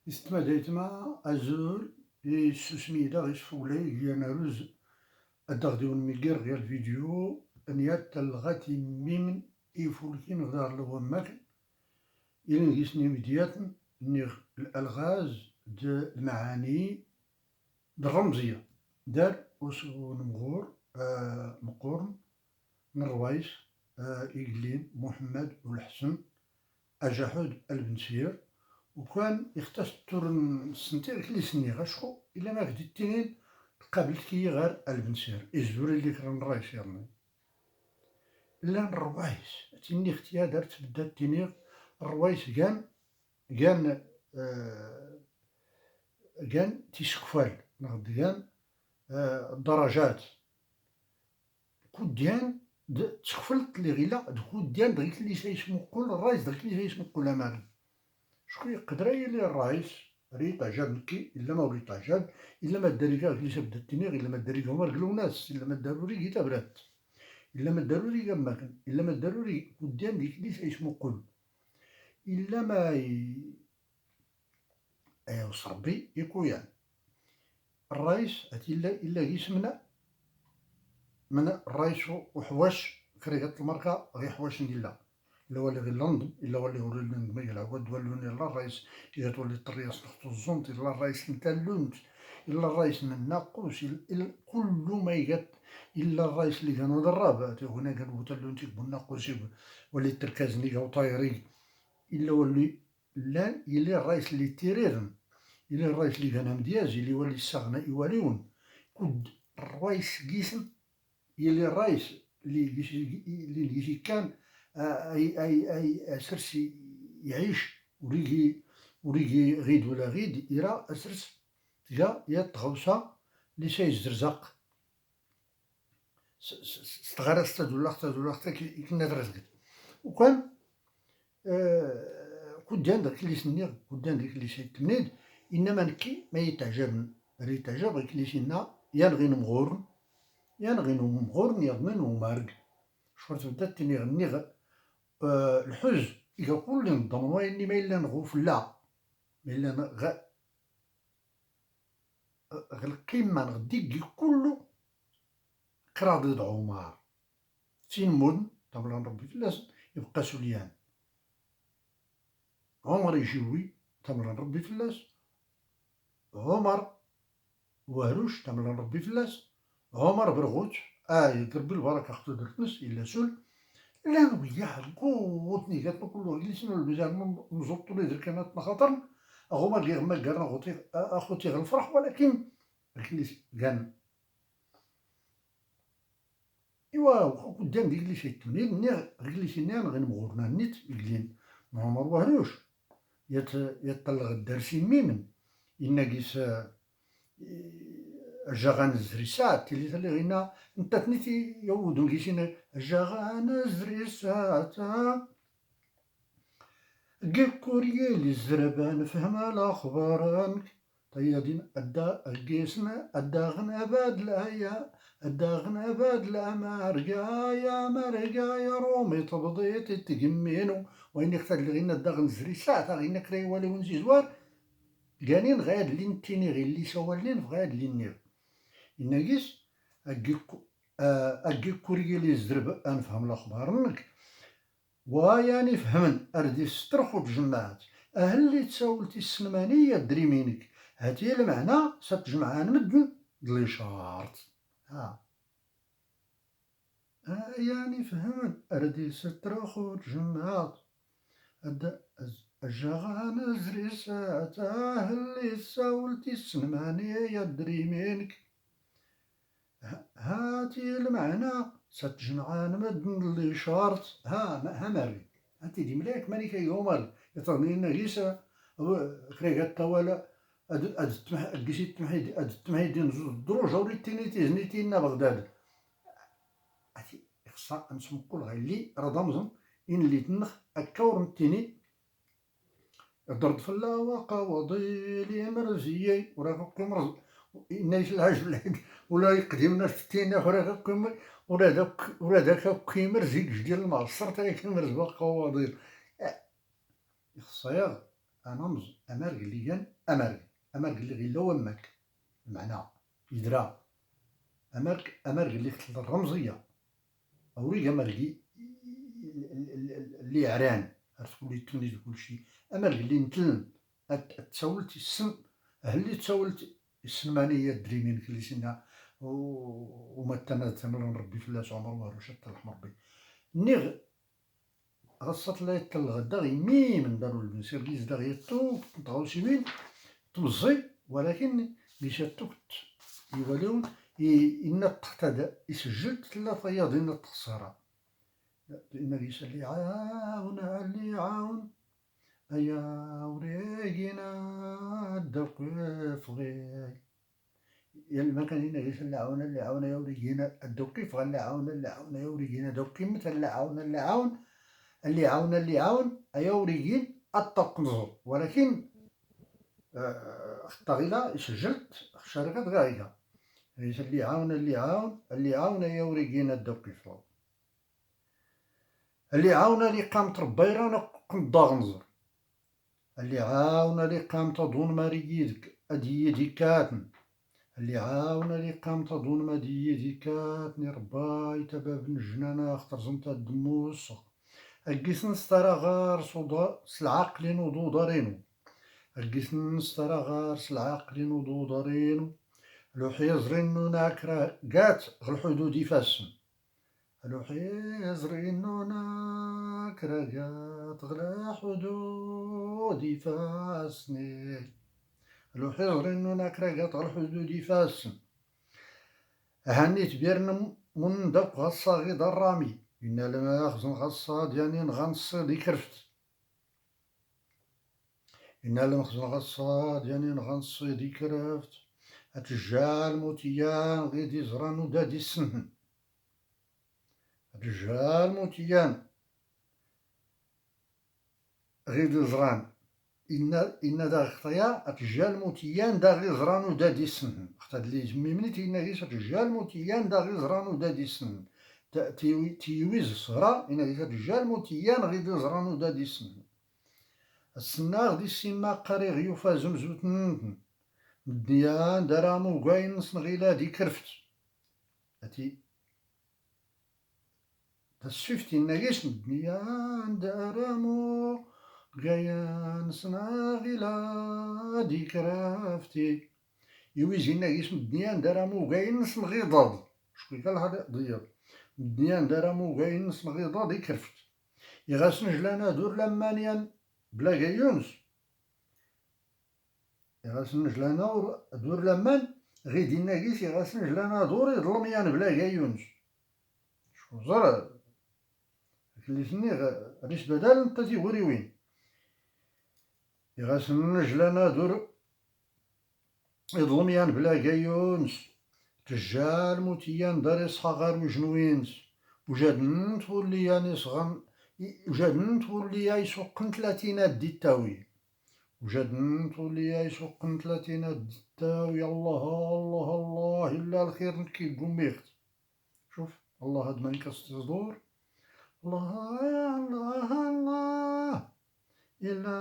استمديت مع أزول سميدا غيس فولاي جيانا روز أدغديون ميقير غير الفيديو أنيات تلغاتي ميمن إيفولكين غدار لغمك إلين جيسني مديات نيغ الألغاز د المعاني د الرمزية دار وسو نمغور مقورن نروايس إقليم محمد والحسن أجاحود البنسير وكان يختص تورن سنتير كلي سني غاشكو إلا ما كدي التنين قابلت كي غير البنسير إزوري اللي كان الرايس يرني إلا الروايس تيني اختيار دارت بدا التنين الروايس كان كان تيسكفال كان الدرجات كوديان تسكفلت اللي غيلا كوديان دغيك اللي سيسمو كل الرايس دغيك اللي سيسمو كل أمان شكون يقدر يلي الرايس ريت عجب نكي إلا ما وريت عجب إلا ما داري كاع كليسا بدا التنيغ إلا ما داري كاع مرقلو ناس إلا ما دارو ريقي تبرات إلا ما دارو ريقا ماكن إلا ما دارو ريق قدام ديك كليسا يسمو قل إلا ما أيوس ربي يكويان الرايس هاتي إلا يسمنا من الرايس وحواش كريغات الماركة غير حواش نديلا إلا ولي غير لندن إلا ولي غير لندن ما يلعبوا تولوني لا الرايس إلا تولي الطرياس نخطو الزونت إلا الرايس نتا اللونت إلا الرايس من الناقوس إلا كل ما يقات إلا الرايس اللي كانوا ضرابات هنا كانوا تلونتي بالناقوس ولي التركاز نيكا وطايري إلا ولي لا إلا الرايس اللي تيريرن إلا الرايس اللي كان مدياز اللي ولي الساغنا يواليون كود الرايس قيسن إلا الرايس اللي يجي كان أي سرسي يعيش وريقي غيد ولا غيد يرى أسرس تجا يتغوصا اللي سيزرزق استغرى ستدولا كنا درزقت وكان كودان داك اللي سنيغ كودان داك اللي سيتمنيد إنما نكي ما يتعجبن ريتعجب غيك اللي سنا ينغي نمغورن ينغي نمغورن يضمن ومارق شفرت بدات تنيغ نيغ الحز إذا كل نظن وإني ما إلا نغوف لا ما إلا غ القمة نغديكي كلو كراضي د عمر تين مدن طبعا ربي فلاس يبقى سوليان عمر يجوي طبعا ربي فلاس عمر واروش طبعا ربي فلاس عمر برغوت يقرب البركة خطو درتنس إلا سول لا وياه قوتني قالت كله اللي شنو الميزان نزبطو لي كانت خاطر هما اللي غما قالنا اخوتي غنفرح ولكن اللي كان ايوا قدام ديك اللي شيتني اللي شينان غنمغورنا نيت يقلين ما عمر واهلوش يطلق الدرسي ميمن يناقيس الجاغان الزريسات اللي تلي غينا انت تنيتي يودو كيشينا الجاغان الزريسات كوريالي الزربان فهم الاخبارانك طيادين ادا القيسنا الداغن اباد الايا الداغن اباد لا مرقايا رومي تبضيت تقمينو وين يختار غينا الداغن الزريسات غينا كري والي ونزي زوار كانين غاد لين تيني غير اللي سوالين غاد لين نير إناكيس أجي كوريالي الزرب أنفهم الأخبار منك وياني فهمن أردي سترخو بجماعات اللي تساولتي السلمانية دريمينك هاتي المعنى ستجمعان مدن دلي شارت يعني فهمن أردي سترخو بجماعات الجغان زريسات اللي تساولتي السلمانية دريمينك هاتي المعنى ستجمعان مدن اللي شارت ها ماري هاتي دي ملاك ماني كي يومر يطرني نغيسة كريغا الطوالة أدكسي التمهيدين زوز دروجة وريتيني تيزنيتينا بغداد هاتي إخصاء نسمقول غير لي رضمزن إن اللي تنخ أكاور نتيني درد في اللاواقة وضيلي مرزيي وراك مرز نايش العجل ولا يقدمنا ستين أخرى ولا داك كيمر زيد ديال المعصر تا كيمر زباق قواضير يخصيا أمارق اللي كان أمارق اللي غير وماك المعنى يدرى أمارق اللي خطل الرمزية أوريك أمارقي اللي عران تولي توني كلشي أمارق اللي نتلن تسولت السن هلي تسولت السن معني هي دريمين كلي سنة وما تمرن ربي فلاس عمر وهرو شتا الحمر بي نيغ غصت لا يتلغدا غي من دارو البن سيركيز دا غي توك نتغاوسي وين تمزي ولكن بيشاتوك يولون إن تقتدى يسجل ثلاثة ياضين التخسارة إن ليس اللي عاون اللي عاون أيا وريقنا الدوق فغي ما كان هنا ليس اللي عاون يا وريقنا الدوق فغي اللي عاون يا وريقنا دوق مثل اللي عاون أيا وريقين الطوق نزور ولكن الطغيلة سجلت شركة غاية ليس اللي عاون يا وريقينا الدوق فغي اللي عاون اللي قامت ربيران كنت ضاغنزر اللي عاون اللي قامت دون ماريدك أدي ديكاتن اللي عاون اللي قامت دون ما ديكاتني رباي تباب الجنانة اختر زنت الدموس أجيسن سترا غار صودا سلعقلين ودو دارينو أجيسن سترا غار سلعقلين ودو دارينو لو حيزرينو ناكرا قات الحدود يفاسن لو حيزرينو ناكرا قات غلا حدود يفاسني لو حيزرينو ناكرا قات الحدود يفاسن هانيت بيرن من دق غصا غيد الرامي إن لما يخزن غصا ديانين غنصي دي كرفت إن لما يخزن غصا ديانين غنصي دي كرفت أتجال موتيان غيد يزران ودادي السنهن أتجال موتيان غيد يزران إن دا خطيا أتجال موتيان دا غي زران ودادي السنهن اختاد لي زميمنيت إن غيس أتجال موتيان دا غي زران ودادي السنهن تيويز الصغرى إن غيس أتجال موتيان غيد يزران ودادي السنهن السناغ دي السيما قاري غيوفا زمزوتن مديان درامو قاين نصنغيلا دي كرفت أتي تسففتي الناقيس مديان درامو قاين نصنغيلا دي كرافتي يويزي الناقيس مديان درامو قاين نصنغيضاد شكون قال هذا ضياض مديان درامو قاين نصنغيضاد دي كرفت يغاسن جلانا دور لمانيان بلا قايونس يغاسن جلانا دور لمان غيدي الناقيس يغاسن جلانا دور يظلميان بلا قايونس شكون زرا اللي سني غاديش بدال نتا تيغوري وين يغاسن جلانا دور يظلميان بلا قايونس رجال موتيان داري صغار وجنوينس وجادن تولي يعني صغن وجادن تولي يسوقن 30 دي التاوي وجادن تولي يسوقن 30 دي التاوي الله الله الله إلا الخير كي قميخت شوف الله هاد ما يكسر صدور الله الله الله إلا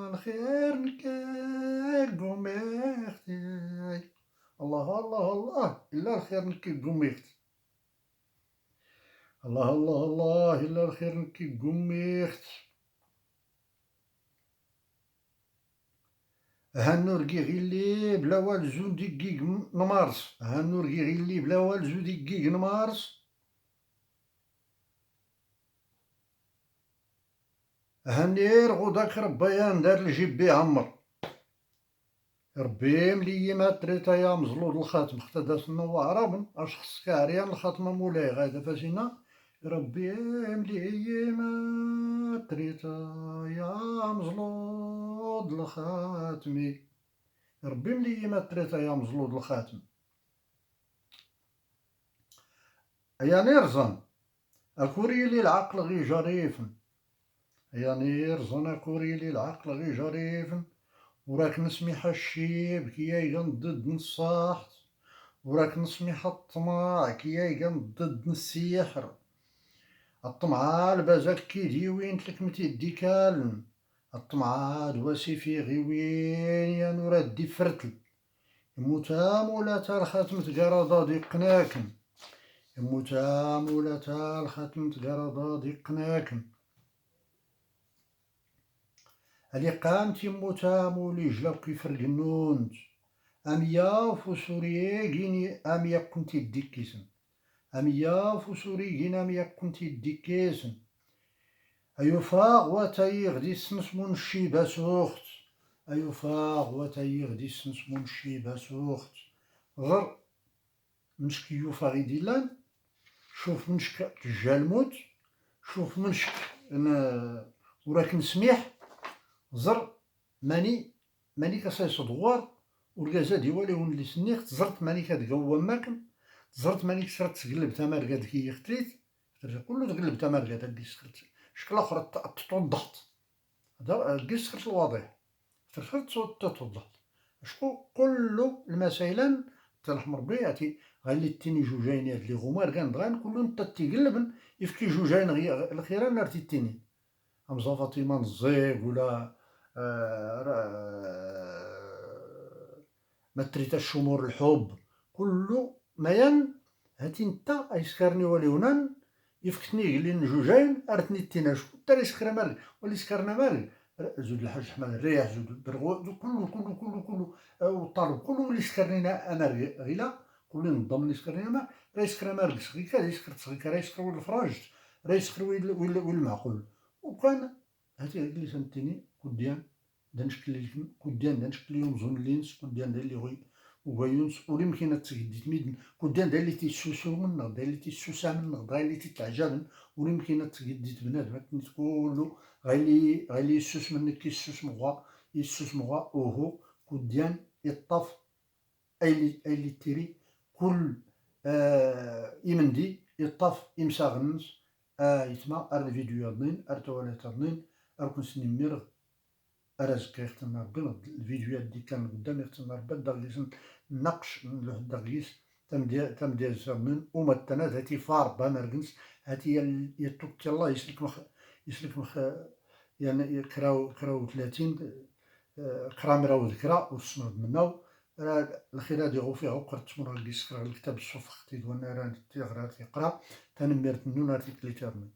الخير كي قميخت الله الله الله إلا الخير كي قميخت الله الله الله إلا الخير كي قميخت هانوركي غيلي بلا والزو ديكيك نمارس هانوركي غيلي بلا والزو ديكيك نمارس هنير غوداك ربيان دار الجيب بيه عمر ربي ملي ما تريتا يا مزلود الخاتم اختداس نو عرب اش خصك عريان الخاتمه مولاي غادا فاسينا ربي ملي ما تريتا يا مزلود الخاتمي ربي ملي ما تريتا يا مزلود الخاتم يا نيرزان اكوري لي العقل غي جريفن يا نيرزان اكوري لي العقل غي جريفن وراك نسميح الشيب كي ضد الصاحت وراك نسميح الطماع كي ضد السيحر الطمعة البازاك كي ديوين تلك متي ديكالن الطمعاد وسيفي غيوين يا نور دي فرتل يموتا مولاتا الخاتم تقرضا ديقناكن يموتا مولاتا الخاتم تقرضا ديقناكن اللي قامت يموتا مولي جلاو كيف الجنونت أميا فسوري جيني أميا كنتي ديكيسن أميا فسوري جيني أميا كنتي ديكيسن أيوفاغ وتايغ دي سنسمون الشيبة سوخت أيوفاغ وتايغ دي سنسمون الشيبة سوخت غر منشك يوفاغ يديلان شوف منشك تجالموت شوف منشك وراك نسميح زر ماني كاسايس دوار ورقازا ديوالي ولي سنيخ تزرت ماني كتقوى ماكن تزرت ماني كسرت تقلب تماركا دكي خطريت كلو تقلب تماركا تدي سخرت شكل اخر توضحت هذا كي سخرت الواضح سخرت توضحت شكو كلو المسائل تلحم ربي عتي غالي تيني جوجين هاد لي غمار كان دغان كلو نتا تيقلبن يفكي جوجين الخيران نارتي التيني امزا فاطمه نزيق ولا ما تريتا الشمور الحب كله ميان هاتي نتا ايسكرني وليونان يفكتني قلين جوجين ارتني التيناش ترى يسكر مالي ولي سكرنا مالي زود الحاج احمد الريح زود البرغو كله والطالب كله اللي سكرنينا انا غيلا كل نضم اللي سكرنينا ما راه يسكر مالك صغيكا يسكر صغيكا راه يسكر ولا الفراجت راه يسكر ويل المعقول وكان هاتي اللي سنتيني كوديان دنشكل كوديان دنشكل يوم زون لينس كوديان داير لي وغيونس ولي مكينة تسقدي تميدن كوديان داير لي تيسوسو منغ داير لي تيسوسا منغ داير لي تيتعجبن ولي مكينة تسقدي بنادم كنت كلو غايلي يسوس منك كيسوس مغوا يسوس مغوا اوهو كوديان يطاف اي لي تيري كل يمندي يطاف يمساغنس يتما ار فيديو يضنين ار تواليت يضنين ار كنسني ميرغ أرازك يختم ربي الفيديوهات دي كان قدام يختم ربي داغيس نقش لوحد داغيس تم ديال زمن وما التناد هاتي فار بامرقنس هاتي يتوكل الله يسلك مخ يعني كراو 30 كرا مراو ذكرى وسمعت مناو الخير هادي غو فيها وقرت تمر الكتاب الصفخ تيدوانا راه تيغرا تيقرا تنميرت النون تيكليتيرني